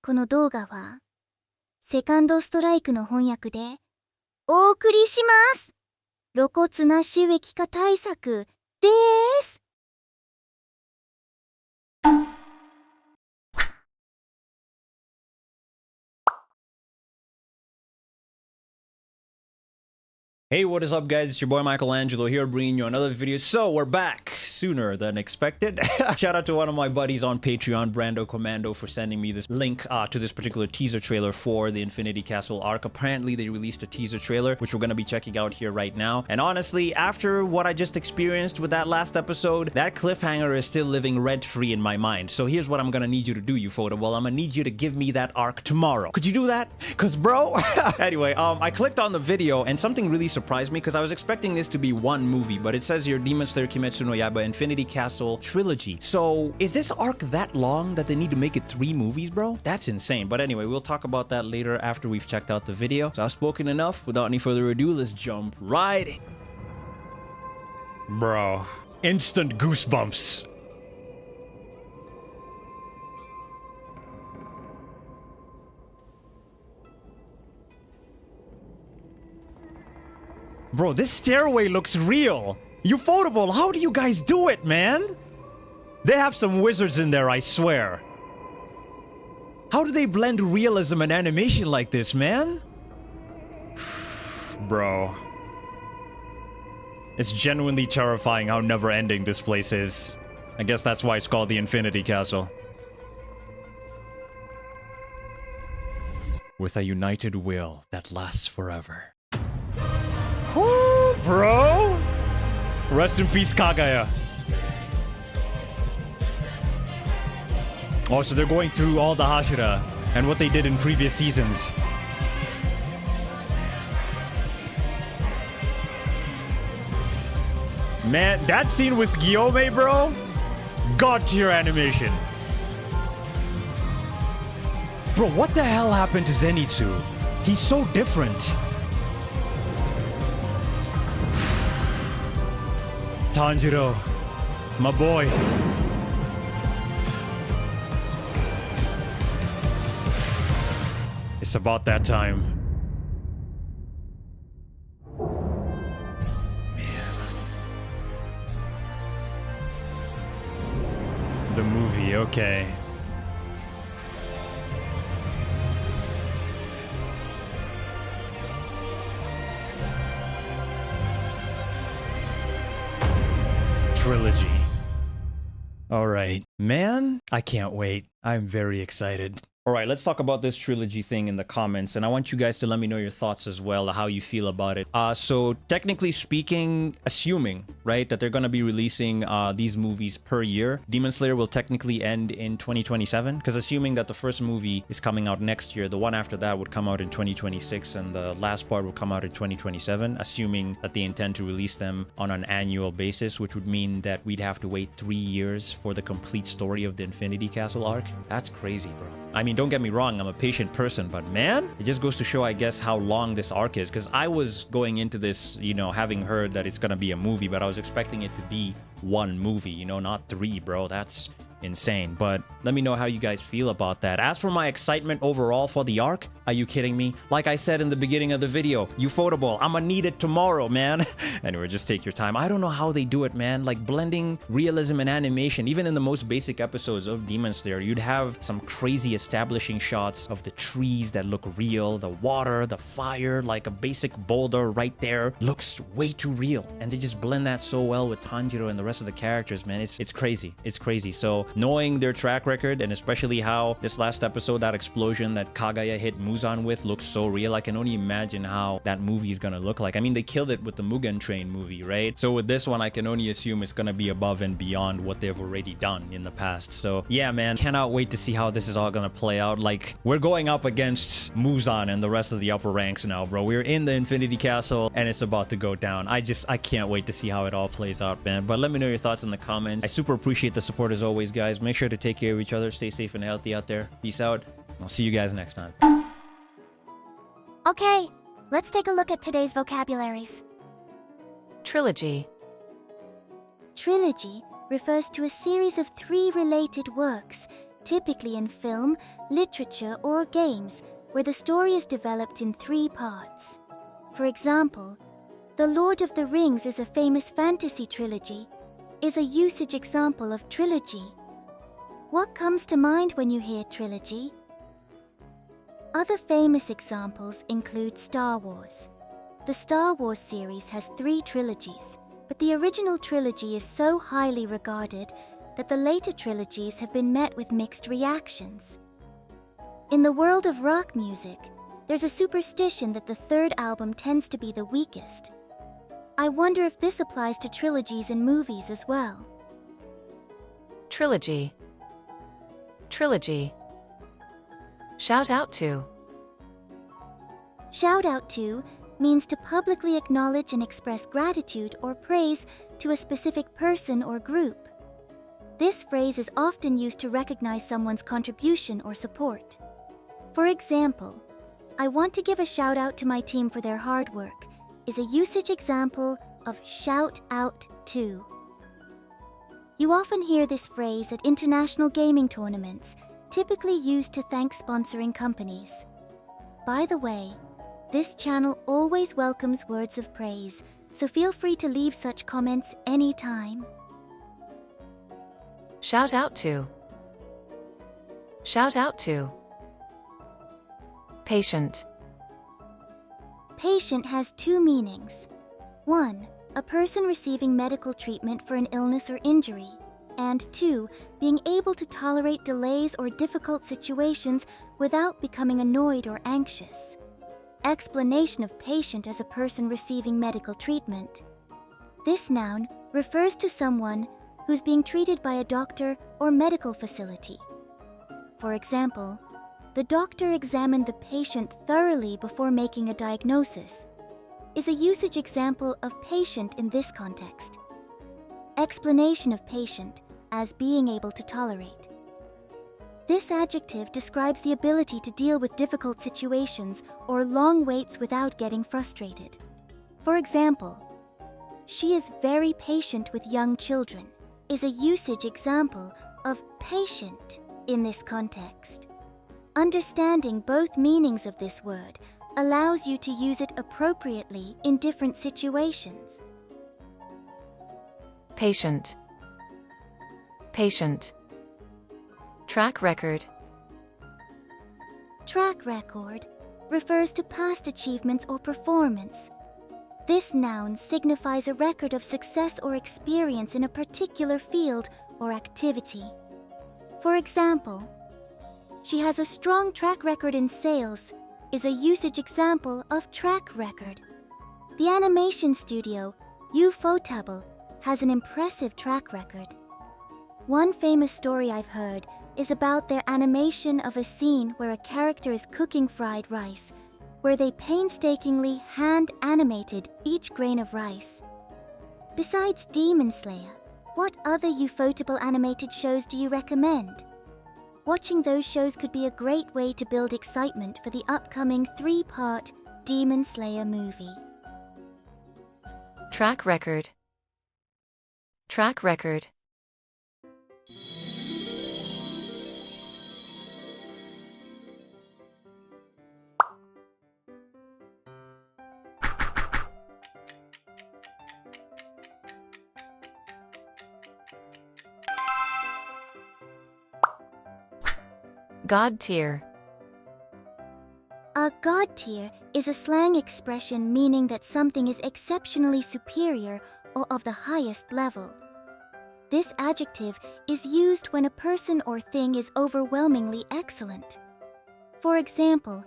この動画は、セカンドストライクの翻訳で、お送りします。露骨な収益化対策です。Hey, what is up, guys? It's your boy Michelangelo here, bringing you another video. So we're back sooner than expected. Shout out to one of my buddies on Patreon, Brando Commando, for sending me this link to this particular teaser trailer for the Infinity Castle arc. Apparently, they released a teaser trailer, which we're going to be checking out here right now. And honestly, after what I just experienced with that last episode, that cliffhanger is still living rent-free in my mind. So here's what I'm going to need you to do, you photo. Well, I'm going to need you to give me that arc tomorrow. Could you do that? Because, bro... Anyway, I clicked on the video and something really surprised me because I was expecting this to be one movie, but it says here Demon Slayer Kimetsu no Yaiba Infinity Castle Trilogy. So is this arc that long that they need to make it 3 movies, bro? That's insane. But anyway, we'll talk about that later after we've checked out the video. So I've spoken enough. Without any further ado, let's jump right in. Bro, instant goosebumps. Bro, this stairway looks real. Ufotable, how do you guys do it, man? They have some wizards in there, I swear. How do they blend realism and animation like this, man? Bro. It's genuinely terrifying how never-ending this place is. I guess that's why it's called the Infinity Castle. With a united will that lasts forever. Woo, bro! Rest in peace, Kagaya. Oh, so they're going through all the Hashira and what they did in previous seasons. Man, that scene with Guillaume, bro? God tier animation. Bro, what the hell happened to Zenitsu? He's so different. Tanjiro, my boy. It's about that time. Man. The movie, okay. Trilogy. All right, man, I can't wait. I'm very excited. All right, let's talk about this trilogy thing in the comments, and I want you guys to let me know your thoughts as well, how you feel about it. So technically speaking, assuming, right, that they're going to be releasing these movies per year, Demon Slayer will technically end in 2027, because assuming that the first movie is coming out next year, the one after that would come out in 2026, and the last part will come out in 2027, assuming that they intend to release them on an annual basis, which would mean that we'd have to wait 3 years for the complete story of the Infinity Castle arc. That's crazy, bro. I mean, don't get me wrong, I'm a patient person, but man, it just goes to show, I guess, how long this arc is. Because I was going into this, you know, having heard that it's gonna be a movie, but I was expecting it to be one movie, you know, not 3, bro. That's insane. But let me know how you guys feel about that. As for my excitement overall for the arc, are you kidding me? Like I said in the beginning of the video, Ufotable, I'ma need it tomorrow, man. Anyway, just take your time. I don't know how they do it, man. Like blending realism and animation, even in the most basic episodes of Demon Slayer, you'd have some crazy establishing shots of the trees that look real, the water, the fire, like a basic boulder right there looks way too real. And they just blend that so well with Tanjiro and the rest of the characters, man. It's crazy. It's crazy. So knowing their track record, and especially how this last episode, that explosion that Kagaya hit Muzan with looks so real, I can only imagine how that movie is gonna look like. I mean, they killed it with the Mugen Train movie, right? So with this one, I can only assume it's gonna be above and beyond what they've already done in the past. So yeah, man, cannot wait to see how this is all gonna play out. Like, we're going up against Muzan and the rest of the upper ranks now, bro. We're in the Infinity Castle and it's about to go down. I can't wait to see how it all plays out, man. But let me know your thoughts in the comments. I super appreciate the support as always, guys. Make sure to take care of each other. Stay safe and healthy out there. Peace out. I'll see you guys next time. Okay, let's take a look at today's vocabularies. Trilogy. Trilogy refers to a series of 3 related works typically in film, literature, or games, where the story is developed in 3 parts. For example, The Lord of the Rings is a famous fantasy trilogy, is a usage example of trilogy. What comes to mind when you hear trilogy? Other famous examples include Star Wars. The Star Wars series has 3 trilogies, but the original trilogy is so highly regarded that the later trilogies have been met with mixed reactions. In the world of rock music, there's a superstition that the 3rd album tends to be the weakest. I wonder if this applies to trilogies in movies as well. Trilogy. Trilogy. Shout out to. Shout out to means to publicly acknowledge and express gratitude or praise to a specific person or group. This phrase is often used to recognize someone's contribution or support. For example, I want to give a shout out to my team for their hard work is a usage example of shout out to. You often hear this phrase at international gaming tournaments, typically used to thank sponsoring companies. By the way, this channel always welcomes words of praise, so feel free to leave such comments anytime. Shout out to. Shout out to. Patient. Patient has 2 meanings. 1. A person receiving medical treatment for an illness or injury. And 2. Being able to tolerate delays or difficult situations without becoming annoyed or anxious. Explanation of patient as a person receiving medical treatment. This noun refers to someone who's being treated by a doctor or medical facility. For example, the doctor examined the patient thoroughly before making a diagnosis, is a usage example of patient in this context. Explanation of patient as being able to tolerate. This adjective describes the ability to deal with difficult situations or long waits without getting frustrated. For example, she is very patient with young children, is a usage example of patient in this context. Understanding both meanings of this word allows you to use it appropriately in different situations. Patient. Patient. Track record. Track record refers to past achievements or performance. This noun signifies a record of success or experience in a particular field or activity. For example, she has a strong track record in sales is a usage example of track record. The animation studio, Ufotable, has an impressive track record. One famous story I've heard is about their animation of a scene where a character is cooking fried rice, where they painstakingly hand-animated each grain of rice. Besides Demon Slayer, what other Ufotable animated shows do you recommend? Watching those shows could be a great way to build excitement for the upcoming 3-part Demon Slayer movie. Track record. Track record. God tier. A god tier is a slang expression meaning that something is exceptionally superior or of the highest level. This adjective is used when a person or thing is overwhelmingly excellent. For example,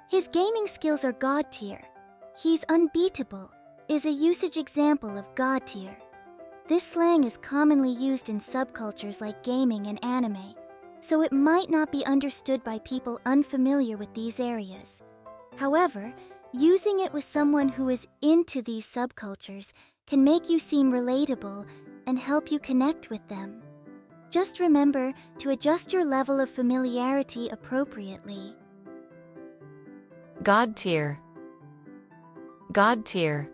his gaming skills are god tier. He's unbeatable is a usage example of god tier. This slang is commonly used in subcultures like gaming and anime, so it might not be understood by people unfamiliar with these areas. However, using it with someone who is into these subcultures can make you seem relatable and help you connect with them. Just remember to adjust your level of familiarity appropriately. God tier. God tier.